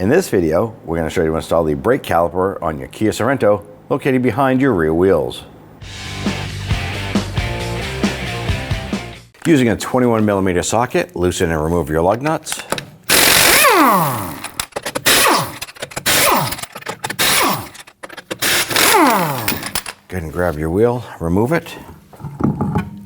In this video, we're going to show you how to install the brake caliper on your Kia Sorento located behind your rear wheels. Using a 21mm socket, loosen and remove your lug nuts. Go ahead and grab your wheel, remove it,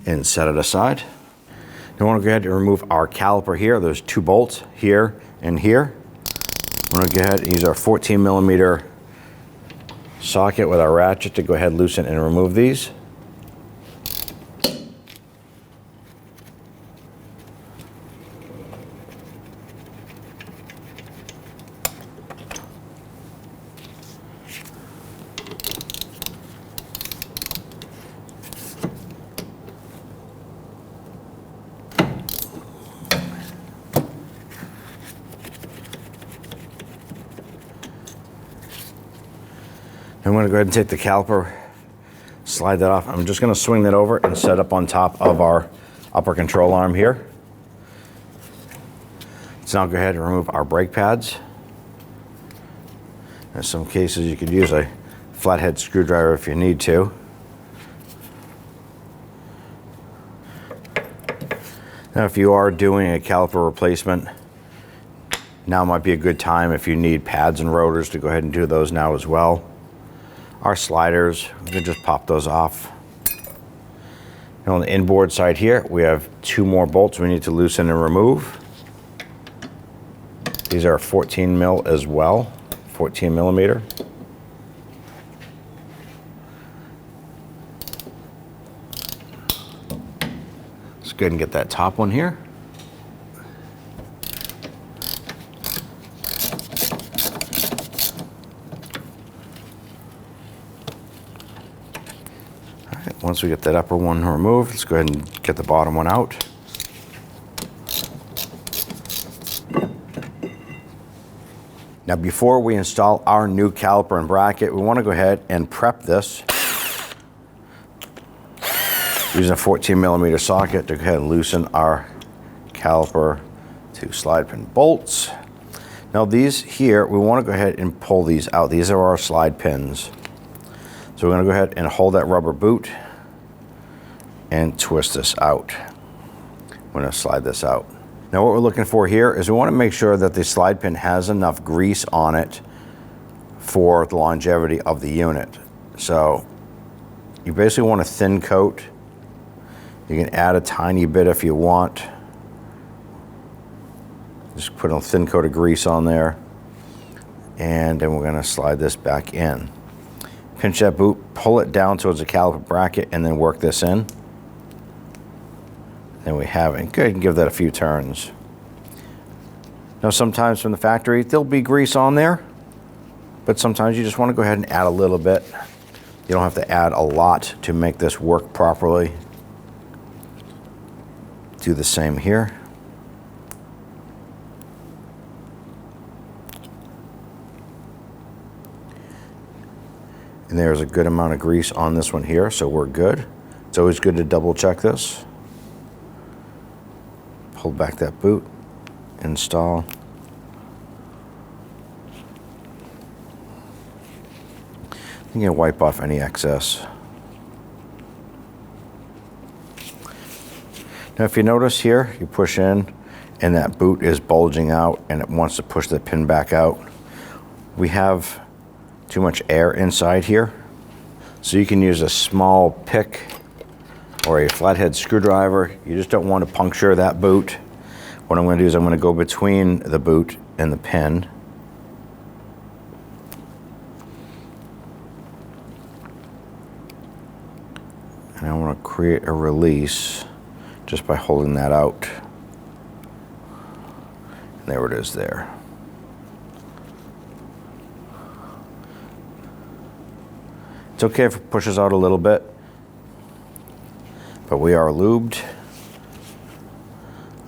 and set it aside. Now I want to go ahead and remove our caliper here. There's two bolts here and here. I'm going to go ahead and use our 14mm socket with our ratchet to go ahead, loosen and remove these. I'm going to go ahead and take the caliper, slide that off. I'm just going to swing that over and set up on top of our upper control arm here. Let's now go ahead and remove our brake pads. In some cases you could use a flathead screwdriver if you need to. Now if you are doing a caliper replacement, now might be a good time if you need pads and rotors to go ahead and do those now as well. Our sliders, we can just pop those off. And on the inboard side here, we have two more bolts we need to loosen and remove. These are 14 mil as well, 14mm. Let's go ahead and get that top one here. Once we get that upper one removed, let's go ahead and get the bottom one out. Now before we install our new caliper and bracket, we want to go ahead and prep this using a 14mm socket to go ahead and loosen our caliper to slide pin bolts. Now these here, we want to go ahead and pull these out. These are our slide pins. So we're going to go ahead and hold that rubber boot and twist this out. I'm going to slide this out. Now what we're looking for here is we want to make sure that the slide pin has enough grease on it for the longevity of the unit. So you basically want a thin coat. You can add a tiny bit if you want. Just put a thin coat of grease on there. And then we're going to slide this back in. Pinch that boot, pull it down towards the caliper bracket, and then work this in. And we have it. Go ahead and give that a few turns. Now sometimes from the factory, there'll be grease on there, but sometimes you just want to go ahead and add a little bit. You don't have to add a lot to make this work properly. Do the same here. And there's a good amount of grease on this one here, so we're good. It's always good to double check this. Pull back that boot, install. You can wipe off any excess. Now if you notice here, you push in and that boot is bulging out and it wants to push the pin back out. We have too much air inside here, so you can use a small pick or a flathead screwdriver. You just don't want to puncture that boot. What I'm going to do is I'm going to go between the boot and the pin. And I want to create a release just by holding that out. And there it is there. It's okay if it pushes out a little bit, but we are lubed.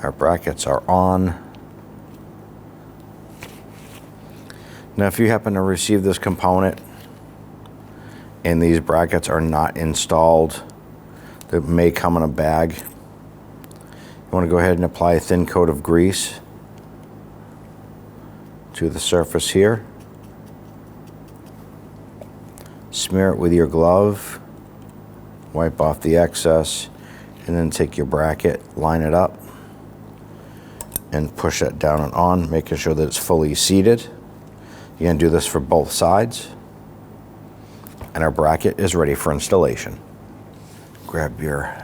Our brackets are on. Now if you happen to receive this component and these brackets are not installed, that may come in a bag, you want to go ahead and apply a thin coat of grease to the surface here. Smear it with your glove, wipe off the excess, and then take your bracket, line it up, and push that down and on, making sure that it's fully seated. You're going to do this for both sides. And our bracket is ready for installation. Grab your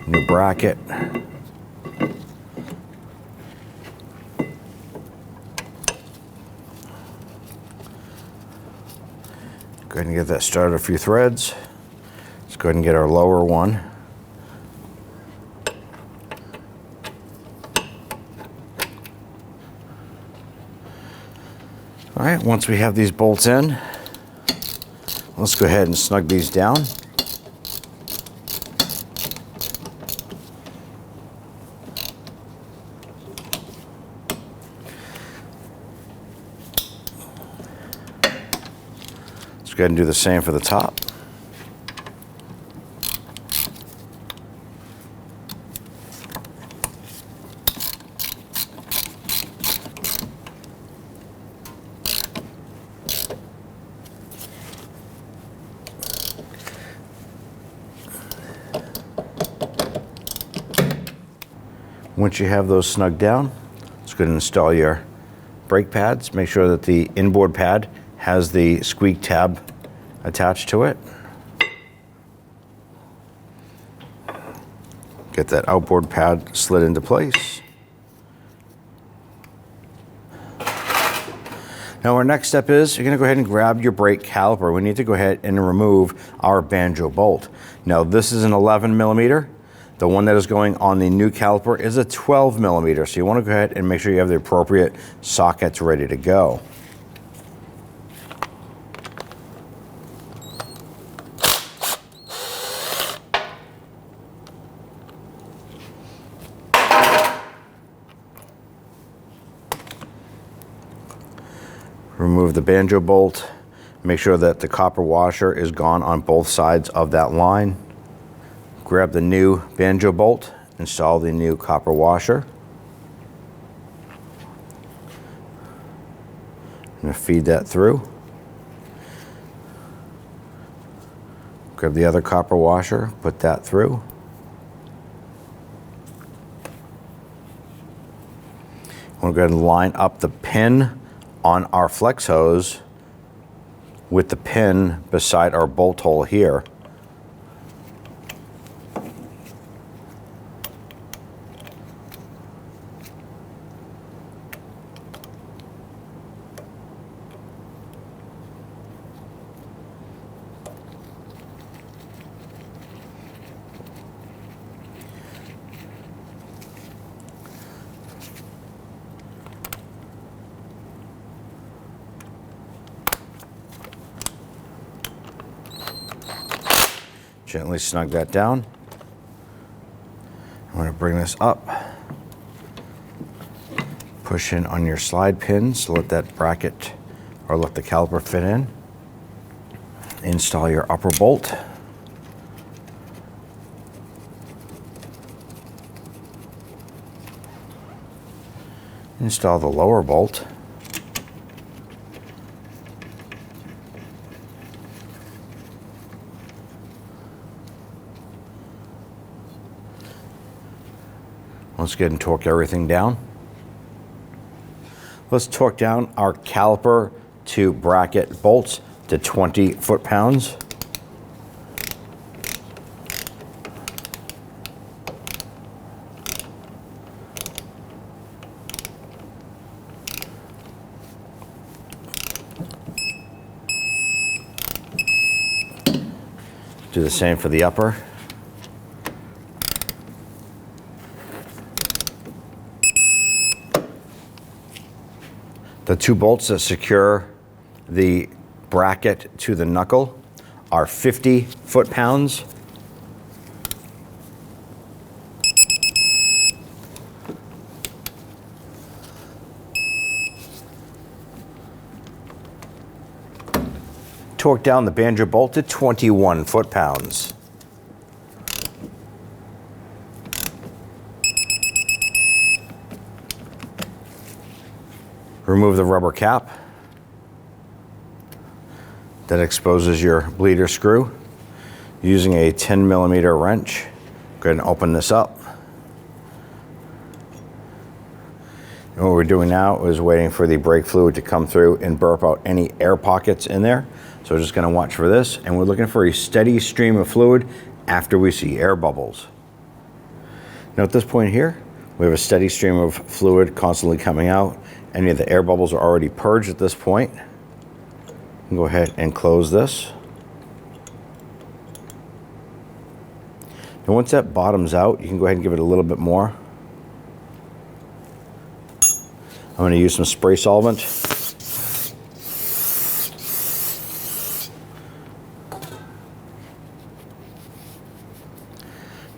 new bracket. Go ahead and get that started a few threads. Let's go ahead and get our lower one. All right, once we have these bolts in, let's go ahead and snug these down. Let's go ahead and do the same for the top. Once you have those snug down, let's go ahead and install your brake pads. Make sure that the inboard pad has the squeak tab attached to it. Get that outboard pad slid into place. Now our next step is you're going to go ahead and grab your brake caliper. We need to go ahead and remove our banjo bolt. Now this is an 11 millimeter. The one that is going on the new caliper is a 12 millimeter. So you want to go ahead and make sure you have the appropriate sockets ready to go. Remove the banjo bolt. Make sure that the copper washer is gone on both sides of that line. Grab the new banjo bolt, install the new copper washer. I'm going to feed that through. Grab the other copper washer, put that through. We're going to line up the pin on our flex hose with the pin beside our bolt hole here. Gently snug that down. I'm going to bring this up. Push in on your slide pins to let that bracket or let the caliper fit in. Install your upper bolt. Install the lower bolt. Let's get and torque everything down. Let's torque down our caliper to bracket bolts to 20 foot-pounds. Do the same for the upper. The two bolts that secure the bracket to the knuckle are 50 foot-pounds. Torque down the banjo bolt to 21 foot-pounds. Remove the rubber cap that exposes your bleeder screw. Using a 10mm wrench, go ahead and open this up. And what we're doing now is waiting for the brake fluid to come through and burp out any air pockets in there. So we're just going to watch for this, and we're looking for a steady stream of fluid after we see air bubbles. Now at this point here, we have a steady stream of fluid constantly coming out. Any of the air bubbles are already purged at this point. Go ahead and close this. And once that bottoms out, you can go ahead and give it a little bit more. I'm going to use some spray solvent.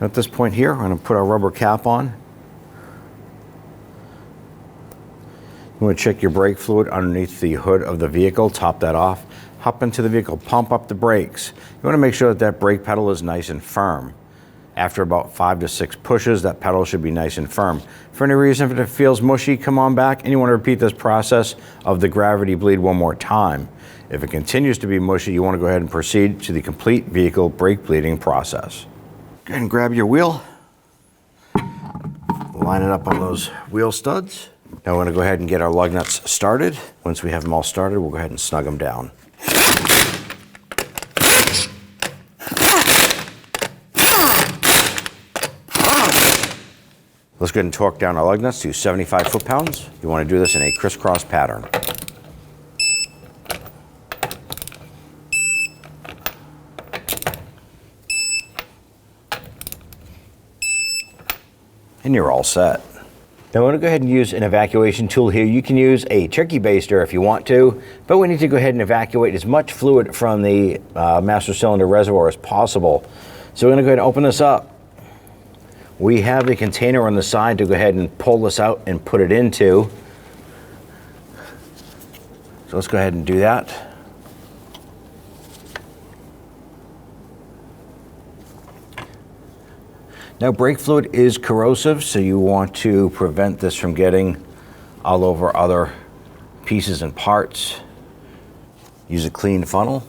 At this point here, I'm going to put our rubber cap on. You want to check your brake fluid underneath the hood of the vehicle, top that off, hop into the vehicle, pump up the brakes. You want to make sure that that brake pedal is nice and firm. After about 5 to 6 pushes, that pedal should be nice and firm. For any reason, if it feels mushy, come on back, and you want to repeat this process of the gravity bleed one more time. If it continues to be mushy, you want to go ahead and proceed to the complete vehicle brake bleeding process. Go ahead and grab your wheel, line it up on those wheel studs. Now we're going to go ahead and get our lug nuts started. Once we have them all started, we'll go ahead and snug them down. Let's go ahead and torque down our lug nuts to 75 foot-pounds. You want to do this in a crisscross pattern. And you're all set. Now I'm going to go ahead and use an evacuation tool here. You can use a turkey baster if you want to, but we need to go ahead and evacuate as much fluid from the master cylinder reservoir as possible. So we're going to go ahead and open this up. We have the container on the side to go ahead and pull this out and put it into. So let's go ahead and do that. Now brake fluid is corrosive, so you want to prevent this from getting all over other pieces and parts. Use a clean funnel.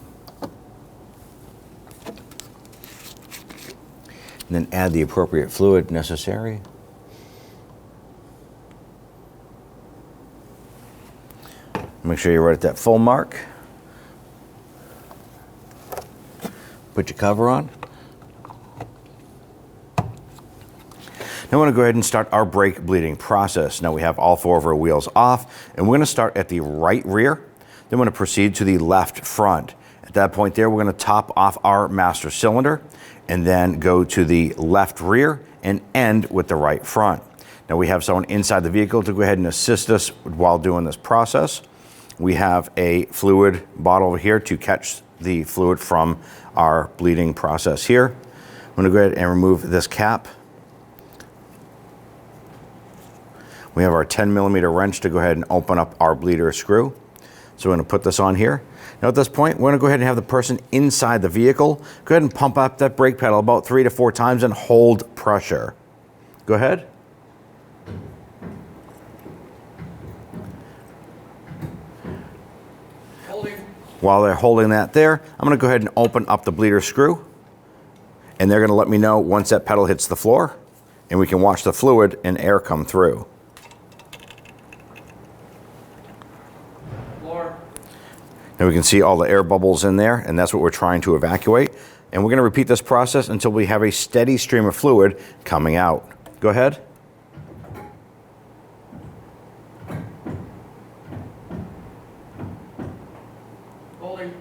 And then add the appropriate fluid necessary. Make sure you're right at that full mark. Put your cover on. Now we're going to go ahead and start our brake bleeding process. Now we have all 4 of our wheels off, and we're going to start at the right rear. Then we're going to proceed to the left front. At that point there, we're going to top off our master cylinder and then go to the left rear and end with the right front. Now we have someone inside the vehicle to go ahead and assist us while doing this process. We have a fluid bottle over here to catch the fluid from our bleeding process here. I'm going to go ahead and remove this cap. We have our 10mm wrench to go ahead and open up our bleeder screw. So we're going to put this on here. Now at this point, we're going to go ahead and have the person inside the vehicle go ahead and pump up that brake pedal about 3 to 4 times and hold pressure. Go ahead. Holding. While they're holding that there, I'm going to go ahead and open up the bleeder screw. And they're going to let me know once that pedal hits the floor, and we can watch the fluid and air come through. Now we can see all the air bubbles in there, and that's what we're trying to evacuate. And we're going to repeat this process until we have a steady stream of fluid coming out. Go ahead. Holding.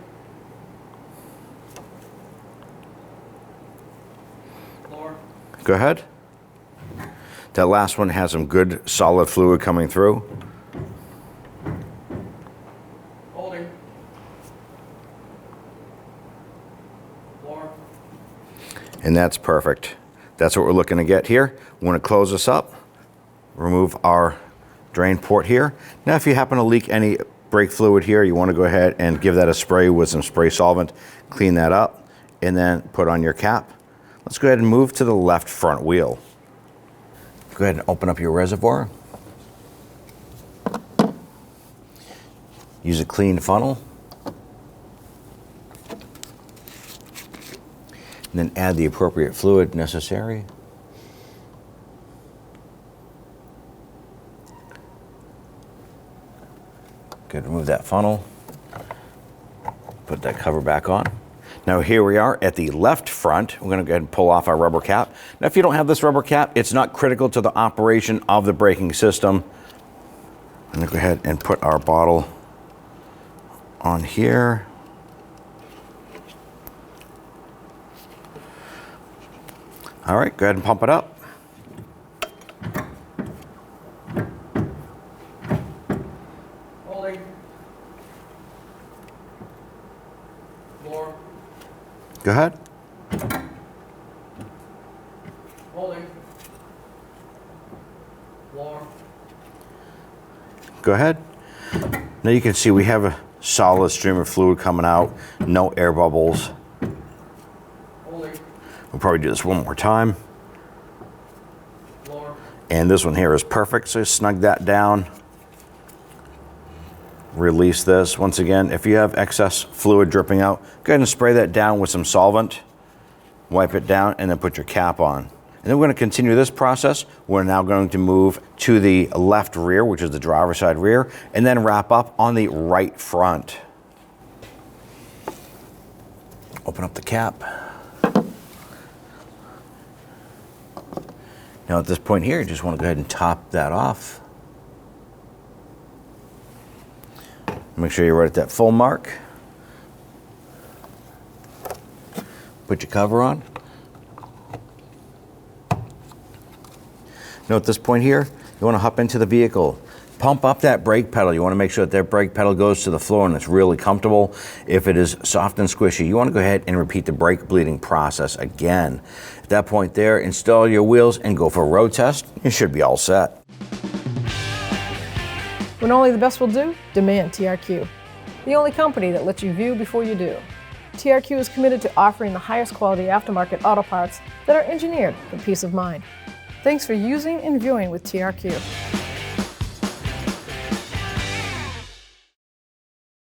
Floor. Go ahead. That last one has some good solid fluid coming through. And that's perfect. That's what we're looking to get here. We want to close this up, remove our drain port here. Now if you happen to leak any brake fluid here, you want to go ahead and give that a spray with some spray solvent, clean that up, and then put on your cap. Let's go ahead and move to the left front wheel. Go ahead and open up your reservoir. Use a clean funnel. And then add the appropriate fluid necessary. Good, remove that funnel. Put that cover back on. Now here we are at the left front. We're going to go ahead and pull off our rubber cap. Now if you don't have this rubber cap, it's not critical to the operation of the braking system. I'm going to go ahead and put our bottle on here. All right, go ahead and pump it up. Holding. Floor. Go ahead. Holding. Floor. Go ahead. Now you can see we have a solid stream of fluid coming out, no air bubbles. Holding. We'll probably do this one more time. Floor. And this one here is perfect, so snug that down. Release this. Once again, if you have excess fluid dripping out, go ahead and spray that down with some solvent. Wipe it down and then put your cap on. And then we're going to continue this process. We're now going to move to the left rear, which is the driver's side rear, and then wrap up on the right front. Open up the cap. Now at this point here, you just want to go ahead and top that off. Make sure you're right at that full mark. Put your cover on. Now at this point here, you want to hop into the vehicle. Pump up that brake pedal. You want to make sure that that brake pedal goes to the floor and it's really comfortable. If it is soft and squishy, you want to go ahead and repeat the brake bleeding process again. At that point there, install your wheels and go for a road test. You should be all set. When only the best will do, demand TRQ. The only company that lets you view before you do. TRQ is committed to offering the highest quality aftermarket auto parts that are engineered for peace of mind. Thanks for using and viewing with TRQ.